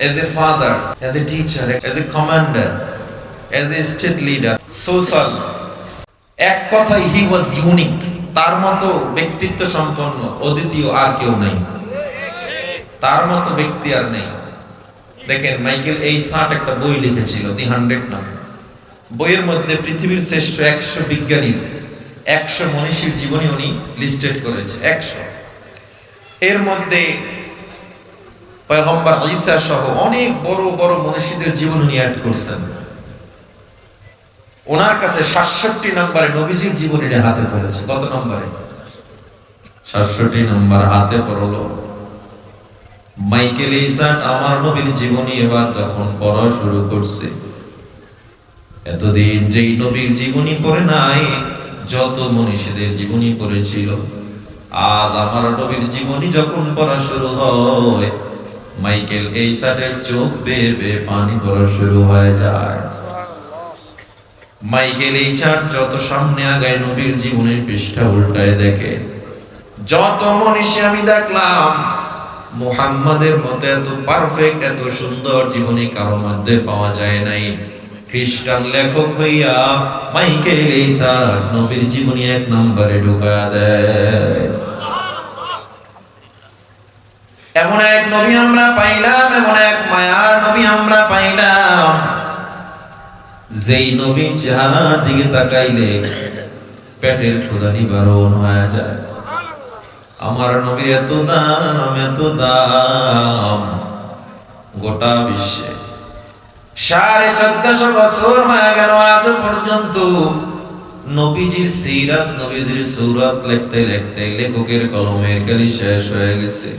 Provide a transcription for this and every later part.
as a father, as a teacher, as a commander, as a state leader, social. এক কথায় he was unique. তার মতো ব্যক্তিত্ব সম্পন্ন অদ্বিতীয় আর কেউ নাই। তার মতো ব্যক্তি আর নেই। দেখেন মাইকেল এইচ হার্ট একটা বই লিখেছিল দি 100 নাম। বইয়ের মধ্যে পৃথিবীর শ্রেষ্ঠ 100 বিজ্ঞানী, 100 মনীষীর জীবনী উনি লিস্টেড করেছে 100। এর মধ্যে পয়গম্বর ঈসা সহ অনেক বড় বড় মনীষীদের জীবন উনি অ্যাড করছেন। ওনার কাছে 67 নম্বরে নবীজির জীবনীটা হাতে পড়েছে। কত নম্বরে? 67 নম্বর হাতে পড়লো। মাইকেল এইচ হার্ট আমার নবীর জীবনী এবার যখন পড়া শুরু করছে, এতদিন যেই নবীর জীবনী পড়ে নাই, যত মনীষীদের জীবনী পড়েছিল, আজ আমার নবীর জীবনী যখন পড়া শুরু হয়, মাইকেল এইচ হার্টের চোখ বেয়ে বেয়ে পানি পড়া শুরু হয়ে যায়। মাইকেল এইচ হার্ট যত সামনে আগায় নবীর জীবনের পৃষ্ঠা উল্টায় দেখে, যত মনীষী আমি দেখলাম মুহাম্মাদের মতো এত পারফেক্ট, এত সুন্দর জীবনী কারো মধ্যে পাওয়া যায় নাই। খ্রিস্টান লেখক হইয়া মাইকেল এইচ হার্ট নবীর জীবনী 1 নম্বরে ঢুকায়া দেয়। এমন এক নবী আমরা পাইলাম, এমন এক মায়ার নবী আমরা পাইলাম, যেই নবীর চেহারার দিকে তাকাইলে পেটের ক্ষুধা নিবারণ হয়ে যায়। আমার নবীর এত দাম, এত দাম, গোটা বিশ্বে 1450 বছর হয়ে গেল আজ পর্যন্ত নবীজির সিরাত, নবীজির সূরত লিখতে লিখতে লেখকের কলমের কালি শেষ হয়ে গেছে।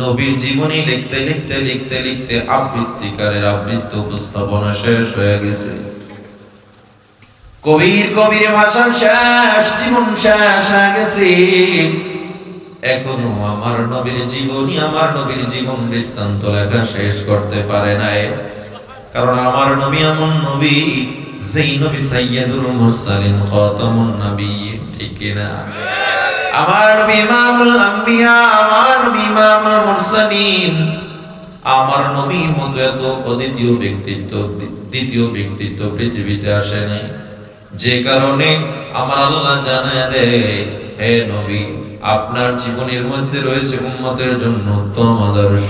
নবীর জীবনী লিখতে লিখতে লিখতে লিখতে আবৃত্তিকারের আবৃত্তি উপস্থাপনা শেষ হয়ে গেছে। কবির কবির ভাষণ শেষ, জীবন শেষ হয়ে গেছে। এখনো আমার নবীর জীবনী, আমার নবীর জীবন বৃত্তান্ত লেখা শেষ করতে পারে নাই। কারণ আমার নবী এমন নবী, যেই নবী সাইয়্যিদুল মুরসালিন খাতামুন নবিয়্যিন, ঠিক না? আমার নবী ইমামুল আম্বিয়া, আমার নবী ইমামুল মুরসালিন। আমার নবীর মতো এত অদ্বিতীয় ব্যক্তিত্ব, দ্বিতীয় ব্যক্তিত্ব পৃথিবীতে আসে নাই। যে কারণে আমার আল্লাহ জানায় দেয়, হে নবী, আপনার জীবনের মধ্যে রয়েছে উম্মতের জন্য উত্তম আদর্শ।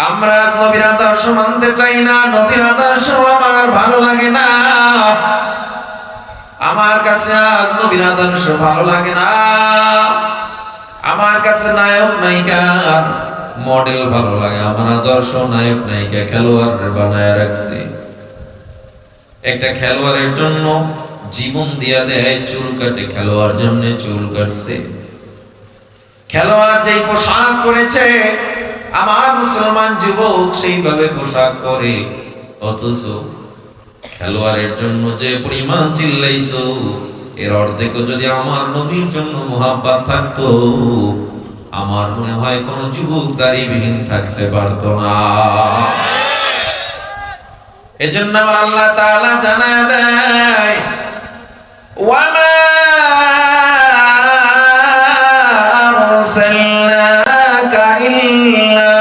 আমরা নবীর আদর্শ মানতে চাই না, নবীর আদর্শ আমার ভালো লাগে না। আমার কাছে আজ নবীর আদর্শ ভালো লাগে না। আমার কাছে নায়ক নায়িকার মডেল ভালো লাগে। আমার আদর্শ নায়ক নায়িকা খেলোয়াড় বানায় রাখছি। একটা খেলোয়াড়ের জন্য জীবন দিয়া দেয়, চুল কাটে, খেলোয়াড় জন্য চুল কাটছে। খেলোয়াড় যেই পোশাক পরেছে, আমার মুসলমান যুবক সেইভাবে পোশাক পরে। অথচ খেলোয়াড়ের জন্য যে পরিমাণ চিল্লাইছো, এর অর্ধেকও যদি আমার নবীর জন্য মুহাব্বত থাকতো, আমার মনে হয় কোন যুবক দাড়িবিহীন থাকতে পারতো না। এজন্য আমার আল্লাহ তাআলা জানায় দেয়, ওয়ামা আরসালনাকা ইল্লা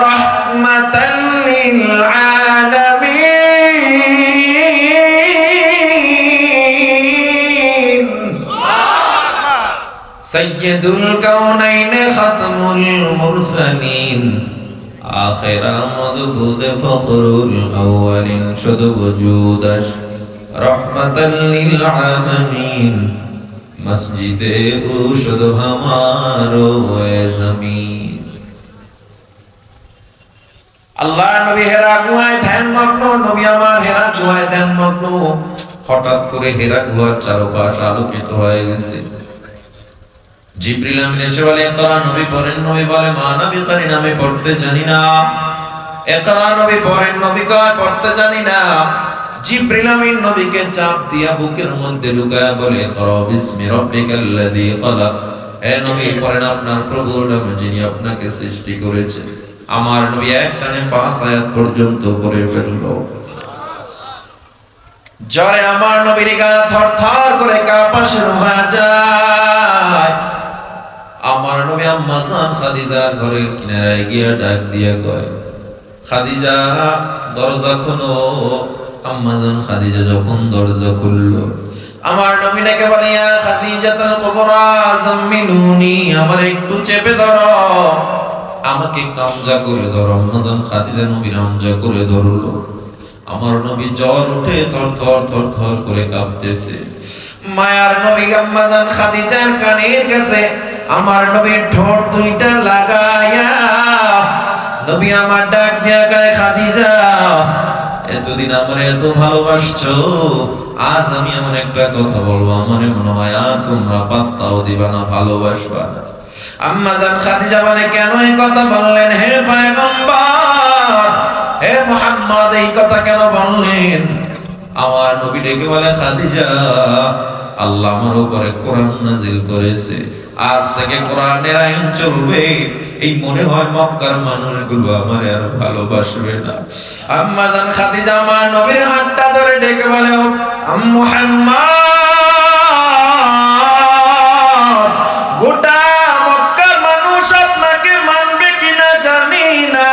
রাহমাতান লিল আলামিন। সাইয়্যিদুল কাউনাইন খাতামুল মুরসালিন, আখিরা মদবুদ ফখরুল আউয়ালিন, শুধু ওজুদাস রহমাতাল লিল আলামিন, মসজিদে ও শুধু হামারো এ জমিন। আল্লাহ নবী হেরা গুহায় ধ্যানমগ্ন, নবী আমার হেরা গুহায় ধ্যানমগ্ন। হঠাৎ করে হেরা গুহার চারপাশ আলোকিত হয়ে গেছে। জিবরিল আমিন এসে বলে, ইকরা, নবী পড়েন। নবী বলে, মা নবী কারি নামে পড়তে জানি না। ইকরা, নবী পড়েন। নবী কয়, পড়তে জানি না। জিবরিল আমিন নবীকে চাপ দিয়া বুকের মধ্যে লুকায়া বলে, ইকরা বিসমি রাব্বিকাল্লাযী খালাক। হে নবী পড়েন আপনার প্রভুর নামে, যিনি আপনাকে সৃষ্টি করেছে। আমার নবী এক টানে 5 আয়াত পর্যন্ত পড়ে ফেলল। জ্বরে আমার নবীর গা থরথর করে কাঁপা শুরু হয়ে যায়। আমার নবী আম্মা জান খাদিজার ঘরের কিনারায় গিয়া ডাক দিয়া কয়, খাদিজা দরজা খোলো। আম্মা জান খাদিজা যখন দরজা খুললো, আমার নবী ডেকে বলে, ইয়া খাদিজাতুল কুবরা জাম্মিলুনি, আমার একটু চেপে ধরো, আমাকে কামজা করে ধরো। আম্মা জান খাদিজা নবীর আমজা করে ধরলো। আমার নবী জ্বর উঠে থরথর করে কাঁপতেছে। মায়ার নবী আম্মা জান খাদিজার কানের কাছে আমার নবীর ঠোঁট দুইটা লাগায়া নবী আমার ডাক দিয়া কয়, খাদিজা এতদিন আমারে এত ভালোবাসছো, আজ আমি এমন একটা কথা বলবো, আমারে মনে হয় আর তোমরা পাত্তাও দিবা না, ভালোবাসবা না। আম্মা জান খাদিজা বলে, কেন এই কথা বললেন হে পয়গম্বর, হে মুহাম্মদ, এই কথা কেন বললেন? আমার নবী ডেকে বলে, খাদিজা আল্লাহ আমার উপরে কোরআন নাযিল করেছে, আজ থেকে কোরআনের আইন চলবে। এই মনে হয় মক্কার মানুষগুলো আমার আর ভালোবাসবে না। আম্মা জান খাদিজা আমার নবীর হাতটা ধরে ডেকে বলে, মুহাম্মদ, গোটা মক্কার মানুষ আপনাকে মানবে কিনা জানি না,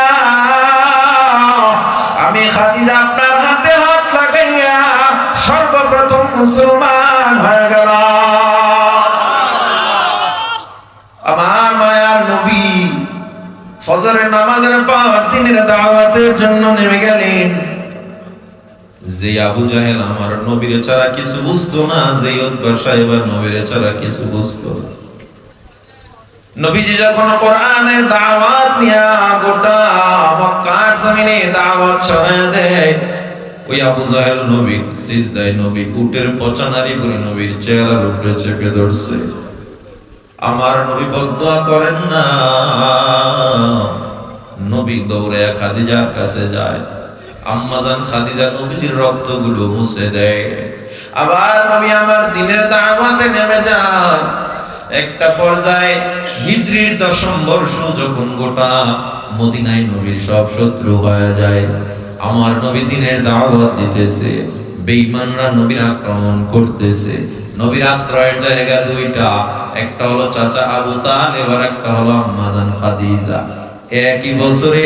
আমি খাদিজা আপনার হাতে হাত লাগাইয়া সর্বপ্রথম মুসলমান হয়ে গেলাম। আমার মায়ার নবী ফজরের নামাজের পর দিনের দাওয়াতের জন্য নেমে গেলেন। যে আবু জাহেল আমার নবীর ছাড়া কিছু বুঝতো না, যে উতবা সাহেব নবীর ছাড়া কিছু বুঝতো না, নবীজি যখন কোরআনের দাওয়াত নিয়ে গোটা মক্কার জমিনে দাওয়াত ছড়ায় দেয়, ওই আবু জাহেল নবীর সিজদায় নবী উটের পচা নারী করে নবীর চেহারার উপরে চেপে ধরছে। আমার নবী বদদুয়া করেন না, নবী দৌড়ে খাদিজার কাছে যায়, আম্মা জান খাদিজা নবীজির রক্তগুলো মুছে দেয়। আবার নবী আমার দিনের দাওয়াতে নেমে যায়। একটা পর্যায়ে হিজরির 10ম বর্ষ যখন গোটা মদিনায় নবীর সব শত্রু হয়ে যায়, আমার নবী দিনের দাওয়াত দিতেছে, বেঈমানরা নবীর আক্রমণ করতেছে। নবীর আশ্রয়ের জায়গা দুইটা, একটা হলো চাচা আবু তালেব আর একটা হলো আম্মা জান খাদিজা। একই বছরে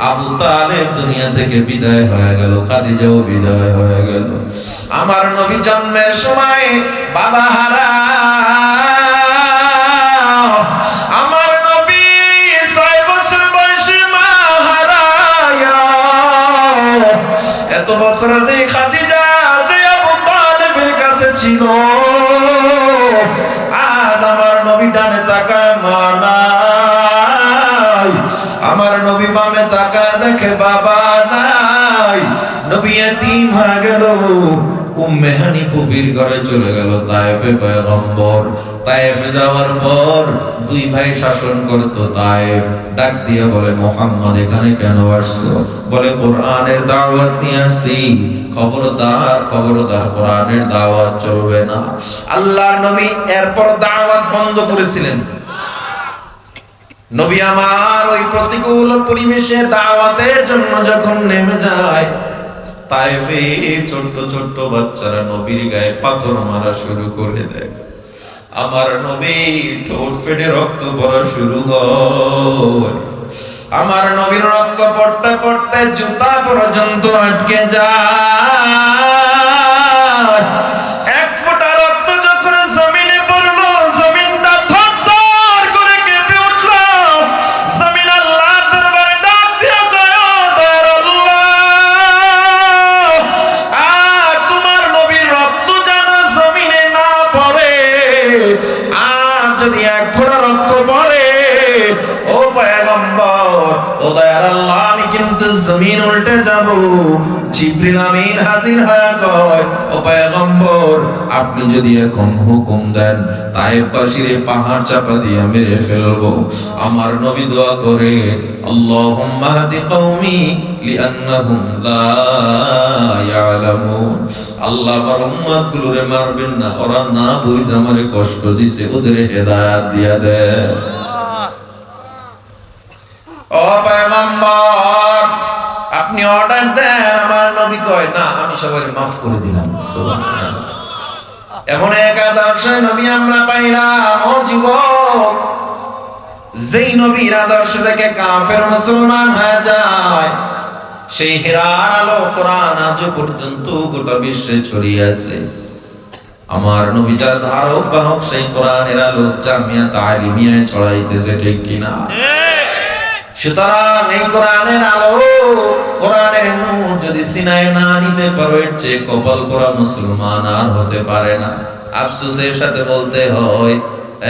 আবু তালেব দুনিয়া থেকে বিদায় হয়ে গেল, খাদিজাও বিদায় হয়ে গেল। আমার নবী জন্মের সময় বাবা হারা, আমার নবী 6 বছর বয়সে মা হারায়া। এত বছর যে খাদিজা যে আবু তালেবের কাছে ছিল, আজ আমার নবী ডানে তাকায় মা নাই, আমার নবী বামে তাকায় দেখে বাবা নাই, নবী এতিম হয়ে গেল। উম্মে হানিফা বীর ঘরে চলে গেল তায়েফে পয়গম্বর। তায়েফে যাওয়ার পর 2 ভাই শাসন করতো তায়েফ। ডাক দিয়ে বলে, মুহাম্মদ এখানে কেন আসছো? বলে, কোরআনের দাওয়াত নিয়ে আসছি। খবরদার কোরআনের দাওয়াত চলবে না। আল্লাহর নবী এরপর দাওয়াত বন্ধ করেছিলেন। নবী আমার ওই প্রতিকূল পরিবেশে দাওয়াতের জন্য যখন নেমে যায়, তায়েফে ছোট্ট ছোট্ট বাচ্চারা নবীর গায়ে পাথর মারা শুরু করে দেয়। আমার নবী ঠোঁট ফেটে রক্ত পড়া শুরু হয়। আমার নবীর রক্ত পড়তে পড়তে জুতা পর্যন্ত আটকে যায়। 1 ফোঁটা রক্ত যখন জমিনে পড়লো, জমিনটা থরথর করে কেঁপে উঠলো। জমিন আল্লাহর দরবারে ডাক দিয়ে কয়, ও দয়ার আল্লাহ, আর তোমার নবীর রক্ত যেন জমিনে না পড়ে। আর যদি 1 ফোঁটা রক্ত পড়ে, ও পয়গম্বর, ও দয়ার আল্লাহ, আমি কিন্তু জমিন উল্টে যাব। জিবরিল আমিন হাজির হয়ে কয়, ও পয়গম্বর, আপনি যদি এখন হুকুম দেন, তায়েফবাসীর পাহাড় চাপা দিয়ে মেরে ফেলবো। আমার নবী দোয়া করে, আল্লাহুম্মা হাদি কওমি লিআন্নাহুম লা ইয়ালামুন। আল্লাহ আমার উম্মতগুলোরে মারবেন না, ওরা না বুঝে আমারে কষ্ট দিছে, ওদের হেদায়েত দিয়া দেন। ও পয়গম্বর, আপনি অর্ডার দেন। আমার নবী কয়, না, আমি সবাই মাফ করে দিলাম। সুবহানাল্লাহ। এমন এক আদর্শ নবী আমরা পাইলাম। ও যুবক, যেই নবীর আদর্শ থেকে কাফের মুসলমান হয়ে যায়, সেই হেরার আলো কোরআন আজ পর্যন্ত গোটা বিশ্বে ছড়িয়ে আছে। আমার নবী যার ধারক বাহক, সেই কোরআনের আলো জামিয়া তালিমিয়ায় ছড়াইতেছে, ঠিক কিনা? সুতরাং এই কোরআনের আলো, কোরআনের নূর যদি সিনায় না নিতে পারো, এর চেয়ে কপাল পোড়া মুসলমান আর হতে পারে না। আফসোসের সাথে বলতে হয়,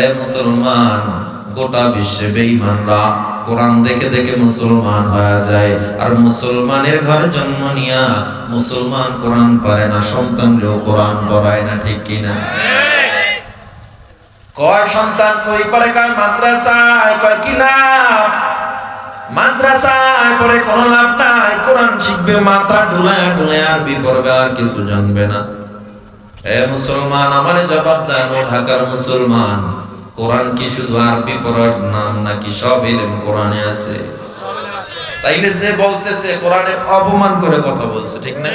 এ মুসলমান, গোটা বিশ্বে বেঈমানরা কোরআন দেখে দেখে মুসলমান হয়ে যায়, আর মুসলমানের ঘরে জন্ম নিয়া মুসলমান কোরআন পারে না, সন্তানরেও কোরআন পড়ায় না, ঠিক কিনা? কয় সন্তান কই পড়ে, কয় মাদ্রাসায়, কয় কি লাভ? মাদ্রাসায় পড়ে কোনো লাভ নাই। কোরআন শিখবে, মাথা ঢুলায় ঢুলায় আরবি পড়বে, আর কিছু জানবে না। এ মুসলমান, আমারে জবাব দেন, ও ঢাকার মুসলমান, কোরআন কি শুধু আরবি পড়ার নাম, নাকি সব ইলম কোরআনে আছে? তাইলে যে বলতেছে কোরআনের অপমান করে কথা বলছে, ঠিক না?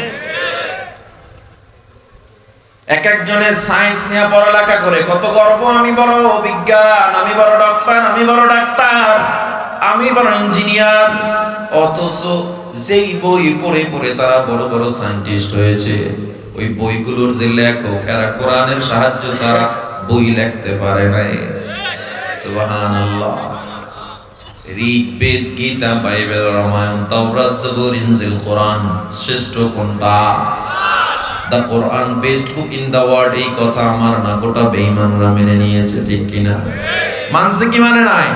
এক একজনের সায়েন্স নিয়ে পড়ালেখা করে কত গর্ব, আমি বড় বিজ্ঞান, আমি বড় ডক্টর, আমি বড় ডাক্তার, আমি বড় ইঞ্জিনিয়ার। অথচ যেই বই পড়ে পড়ে তারা বড় বড় সায়েন্টিস্ট হয়েছে, ওই বইগুলোর যে লেখক, এরা কোরআনের সাহায্য ছাড়া বই লিখতে পারে নাই। সুবহানাল্লাহ। ঋগ্বেদ, গীতা, বাইবেল, রামায়ণ, তাওরাত, জবুর, ইনজিল, কোরআন শ্রেষ্ঠ কোনটা? The Quran best book in the world, এই কথা আমার না, গোটা বেঈমানরা মেনে নিয়েছে, ঠিক কিনা? মানছে কি মানে নাই?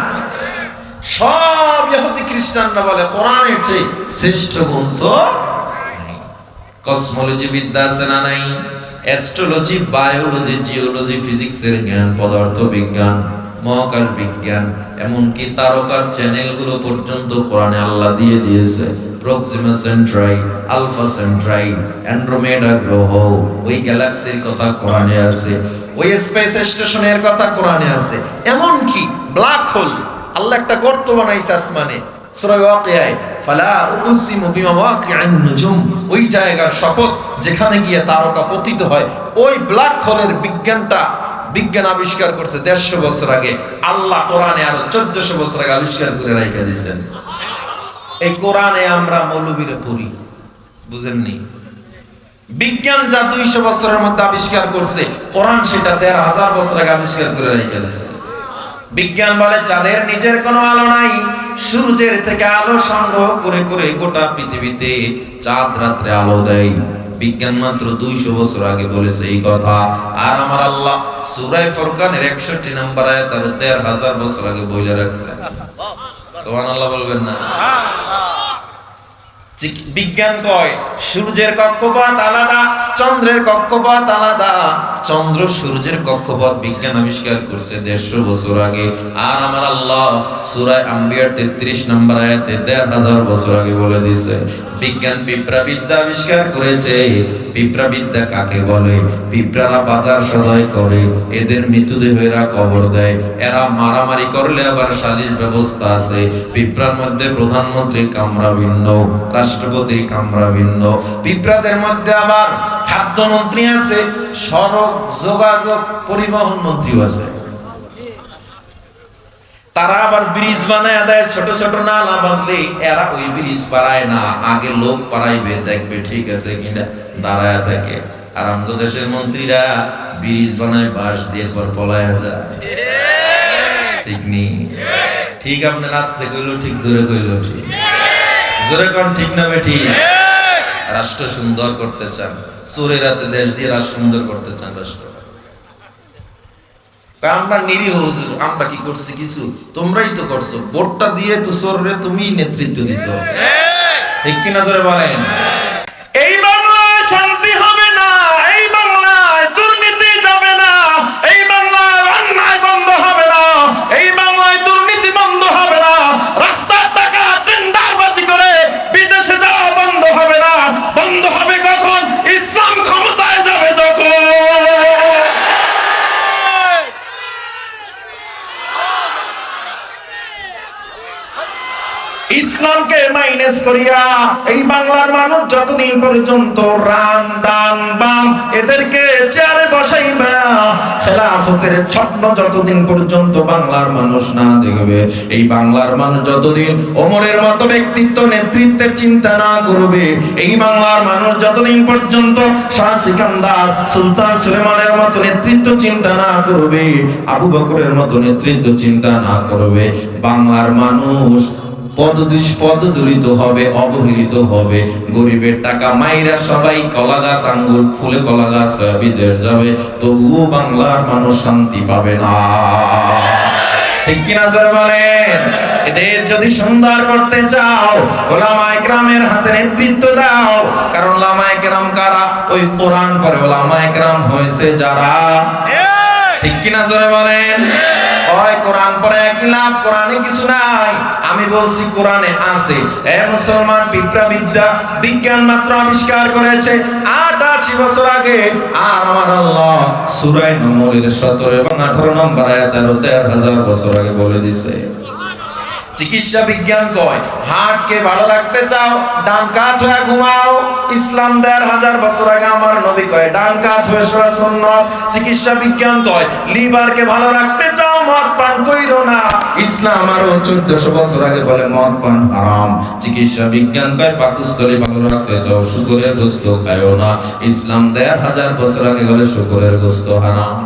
সব ইহুদি খ্রিস্টানরা বলে কোরআনের চেয়ে শ্রেষ্ঠ গ্রন্থ নাই। কসমোলজি বিদ্যা আছে না নাই? অ্যাস্ট্রোলজি, বায়োলজি, জিওলজি, ফিজিক্সের জ্ঞান, পদার্থ বিজ্ঞান, মহাকাশ বিজ্ঞান, এমনকি তারকার চ্যানেলগুলো পর্যন্ত কোরআনে আল্লাহ দিয়ে দিয়েছে। Proxima Centauri, Alpha Centauri, Andromeda গ্রহ, ওই গ্যালাক্সির কথা কোরআনে আছে, ওই স্পেস স্টেশনের কথা কোরআনে আছে। এমনকি ব্ল্যাক হোল, আল্লাহ একটা গর্ত বানাইছে আসমানে, সূরা ওয়াকিয়ায়, ফালা উকসিমু বিমাওয়াকি'আন নুজুম, ওই জায়গার শপথ যেখানে গিয়ে তারকা পতিত হয়। ওই ব্ল্যাক হোলের বিজ্ঞানটা বিজ্ঞান আবিষ্কার করছে 150 বছর আগে, আল্লাহ কোরআনে আরো 1400 বছর আগে আবিষ্কার করে রাখা দিয়েছেন। এই কোরআনে আমরা মৌলবীরে পড়ি, বুঝেননি? বিজ্ঞান যা 200 বছরের মধ্যে আবিষ্কার করছে, কোরআন সেটা 13000 বছর আগে আবিষ্কার করে রেখে দিয়েছে। বিজ্ঞান বলে চাঁদের নিচের কোনো আলো নাই, সূর্যের থেকে আলো সংগ্রহ করে করে গোটা পৃথিবীতে চাঁদ রাত্রে আলো দেয়। বিজ্ঞান মাত্র 200 বছর আগে বলেছে এই কথা, আর আমার আল্লাহ সূরা ফুরকানের 61 নম্বর আয়াত আর 13000 বছর আগে বলে রাখছে। সুবহানাল্লাহ বলবেন না? বিজ্ঞান কয় সূর্যের কক্ষপথ আলাদা, চন্দ্রের কক্ষপথ আলাদা। চন্দ্র সূর্যের কক্ষপথ বিজ্ঞান আবিষ্কার করছে 150 বছর আগে, আর আমার আল্লাহ সূরা আম্বিয়ার 33 নম্বর আয়াতে 13000 বছর আগে বলে দিয়েছে। বিজ্ঞান পিঁপড়া বিদ্যা আবিষ্কার করেছে। পিঁপড়া বিদ্যা কাকে বলে? পিঁপড়ারা বাজার সদাই করে, এদের মৃতদেহেরা কবর দেয়, এরা মারামারি করলে আবার সালিশ ব্যবস্থা আছে। পিঁপড়ার মধ্যে প্রধানমন্ত্রীর কামরা ভিন্ন, রাষ্ট্রপতির কামরা ভিন্ন। পিঁপড়াদের মধ্যে আবার খাদ্যমন্ত্রী আছে, সড়ক যোগাযোগ পরিবহন মন্ত্রীও আছে। তারা আবার ব্রিজ বানায় দেয়, ছোট ছোট নালা বাজলে এরা ওই ব্রিজ পারায় না, আগে লোক পারাইবে, দেখবে ঠিক আছে কিনা, দাঁড়ায় থাকে। আর আমগো দেশের মন্ত্রীরা ব্রিজ বানায় বাঁশ দিয়ে, পর পলায় যায়। ঠিক নেই? ঠিক আপনি রাস্তে কইলো ঠিক, জোরে কইলো ঠিক, জোরে কোন ঠিক না ঠিক? রাষ্ট্র সুন্দর করতে চান, চোরের রাতে দেশ দিয়ে রাষ্ট্র সুন্দর করতে চান রাষ্ট্র। আমরা নিরীহ হুজুর, আমরা কি করছি কিছু? তোমরাই তো করছো, ভোটটা দিয়ে তো চোররে তুমিই নেতৃত্ব দিছো, ঠিক কিনা জোরে বলেন? এই বাংলায় শান্তি হবে না, এই বাংলায় দুর্নীতি যাবে না, এই বাংলায় অন্যায় বন্ধ হবে না, এই বাংলায় দুর্নীতি বন্ধ হবে না, রাস্তার টাকা টেন্ডারবাজি করে বিদেশে যাওয়া বন্ধ হবে না। বন্ধ হবে কখন? ইসলাম ক্ষমতায় যাবে যখন। ইসলামকে মাইনাস করিয়া এই বাংলার মানুষ যতদিন পর্যন্ত রাম ডান বাম এদেরকে চেয়ারে বসাইবা, খেলাফতের স্বপ্ন যতদিন পর্যন্ত বাংলার মানুষ না দেখবে, এই বাংলার মানুষ যতদিন ওমরের মতো ব্যক্তিত্ব নেতৃত্বের চিন্তা না করবে, এই বাংলার মানুষ যতদিন পর্যন্ত শাহ সিকান্দার সুলতান সুলেমানের মতো নেতৃত্ব চিন্তা না করবে, আবু বকরের মতো নেতৃত্ব চিন্তা না করবে, বাংলার মানুষ পদদলিত হবে, অবহেলিত হবে। গরিবের টাকা মাইরা সবাই কলা গাছ আঙ্গুর ফুলে কলা গাছ বিদেশ যাবে, তবুও বাংলার মানুষ শান্তি পাবে না। ঠিক কিনা যারা বলেন? এদের যদি সুন্দর করতে চাও ওলামায়ে কেরামের হাতে নেতৃত্ব দাও, কারণ ওলামায়ে কেরাম কারা? ওই কোরআন পড়ে ওলামায়ে কেরাম হয়েছে যারা। ঠিক কিনা যারা বলেন? ওই কোরআন পড়ে কি লাভ? কোরআনে কিছু নাই। আমি বলছি কোরআনে আছে। এ মুসলমান, পিঁপড়া বিদ্যা বিজ্ঞান মাত্র আবিষ্কার করেছে 88 বছর আগে, আর আমার আল্লাহ সূরা নূরের 17 এবং 18 নম্বর আয়াতে 13,000 বছর আগে বলে দিয়েছে। চিকিৎসা বিজ্ঞান কয় হার্টকে ভালো রাখতে চাও ডান কাত হয়ে ঘুমাও। ইসলাম 1,500 বছর আগে আমার নবী কয় ডান কাত হয়ে শোয়া সুন্নাত। চিকিৎসা বিজ্ঞান কয় লিভারকে ভালো রাখতে চাও মদ পান কইরো না। ইসলাম আরো 1400 বছর আগে বলে মদ পান হারাম। চিকিৎসা বিজ্ঞান কয় পাকস্থলী ভালো রাখতে চাও শুকরের গোশত খায়ও না। ইসলাম 1,500 বছর আগে বলে শুকরের গোশত হারাম।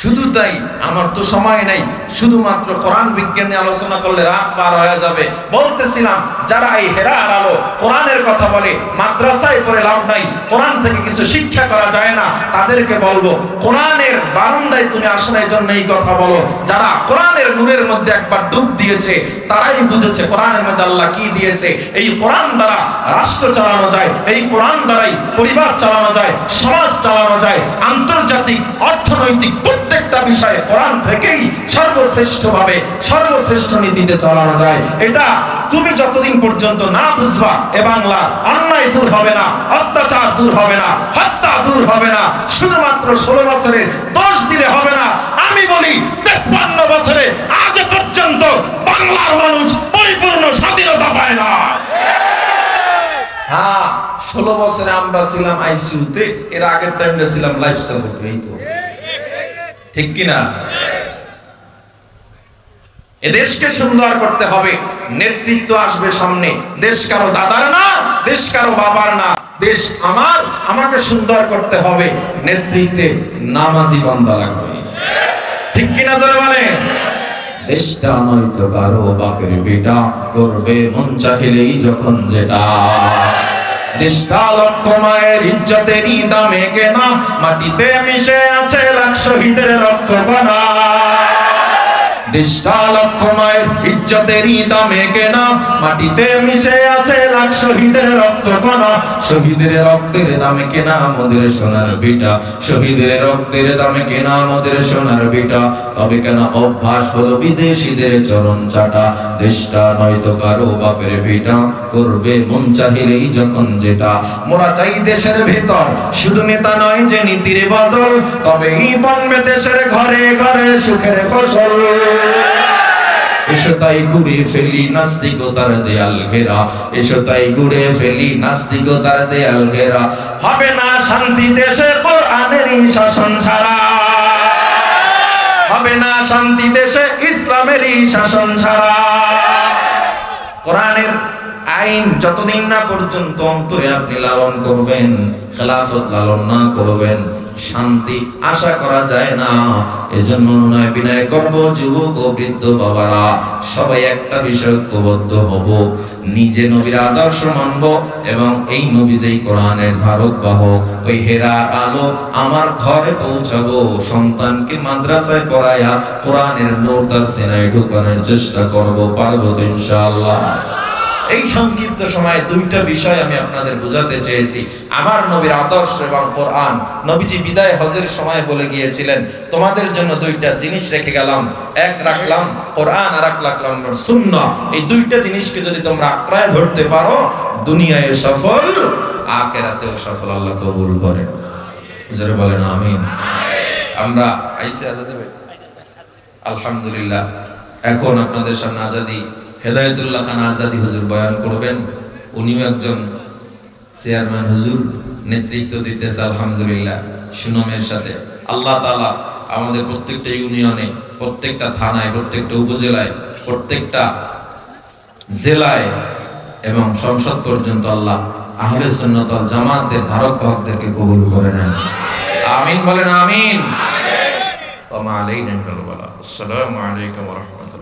শুধু তাই, আমার তো সময় নাই, শুধুমাত্র কোরআন বিজ্ঞান নিয়ে আলোচনা করলে রাত পার হয়ে যাবে। বলতেছিলাম যারা এই হেরার আলো কোরআনের কথা বলে, মাদ্রাসায় পড়ে লাভ নাই, কোরআন থেকে কিছু শিক্ষা করা যায় না, তাদেরকে বলবো কোরআনের বারান্দায় তুমি আসো না, এই জন্য এই কথা বলো। যারা কোরআনের নূরের মধ্যে একবার ডুব দিয়েছে তারাই বুঝেছে কোরআনের মধ্যে আল্লাহ কি দিয়েছে। এই কোরআন দ্বারা রাষ্ট্র চালানো যায়, এই কোরআন দ্বারাই পরিবার চালানো যায়, সমাজ চালানো যায়, আন্তর্জাতিক অর্থনৈতিক প্রত্যেকটা বিষয়ে কোরআন থেকেই সর্বশ্রেষ্ঠভাবে সর্বশ্রেষ্ঠ নীতিতে চালানো যায়। এটা তুমি যতদিন পর্যন্ত না বুঝবা এ বাংলা অন্যায় দূর হবে না, অত্যাচার দূর হবে না, হত্যা দূর হবে না। শুধুমাত্র 16 বছরের দোষ দিলে হবে না। আমি বলি 53 বছরে আজ পর্যন্ত বাংলার মানুষ পরিপূর্ণ স্বাধীনতা পায় না। হ্যাঁ, 16 বছরে আমরা ছিলাম আইসিইউতে, এর আগের টাইমটা ছিলাম লাইফ সাপোর্ট। এই তো ঠিক কিনা? এদেশকে সুন্দর করতে হবে, নেতৃত্ব আসবে সামনে। দেশ কারো দাদার না, দেশ কারো বাবার না, দেশ আমার, আমাকে সুন্দর করতে হবে। নেতৃত্বে নামাজি বান্দা লাগবে। ঠিক কিনা যারা বলে? দেশটা নয়তো কারো বাপের বেটা, করবে মন চাহিলেই যখন যেটা। দেশটা লক্ষ মায়ের ইজ্জতেরই দামে কেনা, মাটিতে মিশে আছে লাখ শহীদের রক্ত কণা। দেশটা লক্ষ মায়ের ইজ্জতেরই দামে কেনা, মাটিতে মিশে আছে লাখ শহীদের রক্ত কণা। শহীদের রক্তের দামে কেনা আমাদের সোনার ভিটা, শহীদের রক্তের দামে কেনা আমাদের সোনার ভিটা। তবে কেন অভ্যাস হলো বিদেশিদের চরণ চাটা। দেশটা নয়তো কারো বাপের ভিটা, করবে মন চাহিলেই যখন যেটা। মোরা চাই দেশের ভেতর শুধু নেতা নয় যে নীতির বদল, তবেই বনবে দেশের ঘরে ঘরে সুখের ফসল। এসো তাই ঘুরে ফেলি নাস্তিকতার দেয়াল ঘেরা, এসো তাই ঘুরে ফেলি নাস্তিকতার দেয়াল ঘেরা। হবে না শান্তি দেশে কোরআনেরই শাসন ছাড়া, হবে না শান্তি দেশে ইসলামেরই শাসন ছাড়া। কোরআনের আইন যতদিন না পর্যন্ত অন্তরে আপনি লালন করবেন, খেলাফত লালন না করবেন, শান্তি আশা করা যায় না। এজন্য নয় বিনয় করব যুবক ও বৃদ্ধ বাবারা, সবাই একটা বিষয় ঐক্যবদ্ধ হব, নিজে নবীর আদর্শ মানব এবং এই নবী যেই কোরআনের ধারক বাহক, ওই হেরার আলো আমার ঘরে পৌঁছাবো। সন্তানকে মাদ্রাসায় পড়ায়া কোরআনের নূর তার সিনায় ঢোকানোর চেষ্টা করব, পারবো তো ইনশাআল্লাহ। এই সংক্ষিপ্ত সময়ে দুইটা বিষয় আমি আপনাদের বোঝাতে চেয়েছি। আমার নবীর আদর্শ এবং কোরআন। নবীজি বিদায় হজের সময় বলে গিয়েছিলেন তোমাদের জন্য দুইটা জিনিস রেখে গেলাম, এক রাখলাম কোরআন আর এক রাখলাম সুন্নাহ। এই দুইটা জিনিসকে যদি তোমরা আঁকড়ায় ধরতে পারো, দুনিয়ায় সফল, আখিরাতেও সফল। আল্লাহ কবুল করেন। জোরে বলেন আমিন। আমরা আইসে আজাদে ভাই আলহামদুলিল্লাহ, এখন আপনাদের সামনে আজাদি হেদায়েতুল্লাহ খান আজাদি হুজুর বয়ান করবেন। উনিও একজন চেয়ারম্যান হুজুর নেতৃত্ব দিতেছে আলহামদুলিল্লাহ সুনামের সাথে। আল্লাহ তাআলা আমাদের প্রত্যেকটা ইউনিয়নে, প্রত্যেকটা থানায়, প্রত্যেকটা উপজেলায়, প্রত্যেকটা জেলায় এবং সংসদ পর্যন্ত আল্লাহ আহলে সুন্নাত ওয়াল জামাতের ধারক বাহকদেরকে কবুল করে নেন। আমিন বলেন আমিন। ওয়া মা আলাইনা ইল্লাল বালাগ। আসসালামু আলাইকুম ওয়া রাহমাতুল্লাহ।